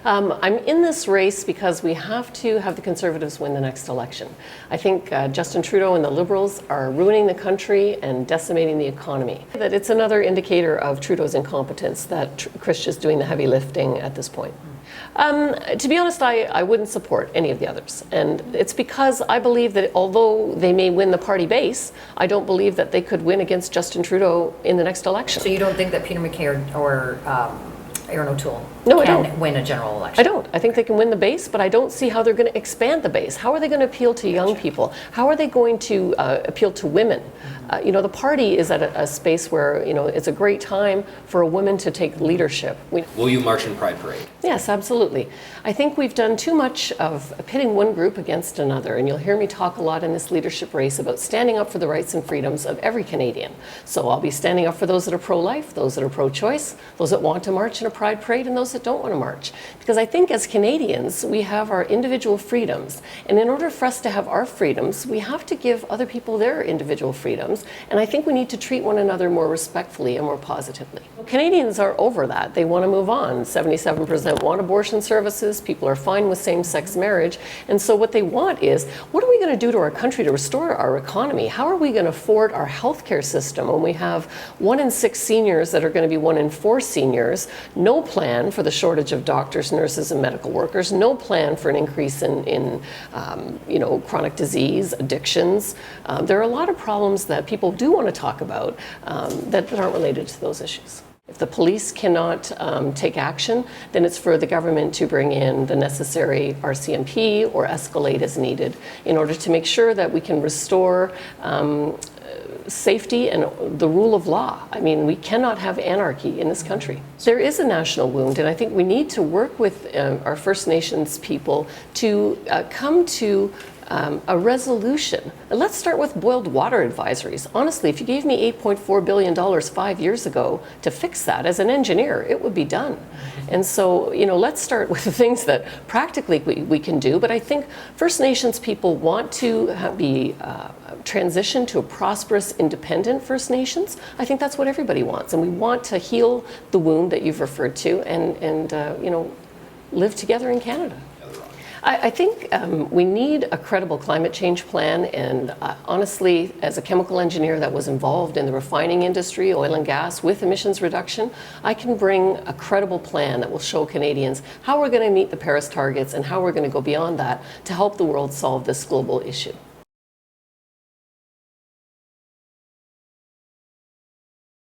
I'm in this race because we have to have the Conservatives win the next election. I think Justin Trudeau and the Liberals are ruining the country and decimating the economy. That it's another indicator of Trudeau's incompetence that Chris is doing the heavy lifting at this point. To be honest, I wouldn't support any of the others. And it's because I believe that although they may win the party base, I don't believe that they could win against Justin Trudeau in the next election. So you don't think that Peter MacKay or Aaron O'Toole can win a general election? I don't. I think they can win the base, but I don't see how they're going to expand the base. How are they going to appeal to young people? How are they going to appeal to women? The party is at a space where, it's a great time for a woman to take leadership. Will you march in Pride Parade? Yes, absolutely. I think we've done too much of pitting one group against another, and you'll hear me talk a lot in this leadership race about standing up for the rights and freedoms of every Canadian. So I'll be standing up for those that are pro-life, those that are pro-choice, those that want to march in a Pride Parade, and those that don't want to march. Because I think as Canadians, we have our individual freedoms, and in order for us to have our freedoms, we have to give other people their individual freedoms, and I think we need to treat one another more respectfully and more positively. Canadians are over that. They want to move on. 77% want abortion services. People are fine with same-sex marriage. And so what they want is, what are we going to do to our country to restore our economy? How are we going to afford our healthcare system when we have 1 in 6 seniors that are going to be 1 in 4 seniors, no plan for the shortage of doctors, nurses, and medical workers, no plan for an increase in chronic disease, addictions. There are a lot of problems that people do want to talk about that aren't related to those issues. If the police cannot take action, then it's for the government to bring in the necessary RCMP or escalate as needed in order to make sure that we can restore safety and the rule of law. I mean, we cannot have anarchy in this country. There is a national wound, and I think we need to work with our First Nations people to come to a resolution. And let's start with boiled water advisories. Honestly, if you gave me $8.4 billion 5 years ago to fix that as an engineer, it would be done. And so, let's start with the things that practically we can do. But I think First Nations people want to be transitioned to a prosperous, independent First Nations. I think that's what everybody wants. And we want to heal the wound that you've referred to and live together in Canada. I think we need a credible climate change plan, and honestly, as a chemical engineer that was involved in the refining industry, oil and gas, with emissions reduction, I can bring a credible plan that will show Canadians how we're going to meet the Paris targets and how we're going to go beyond that to help the world solve this global issue.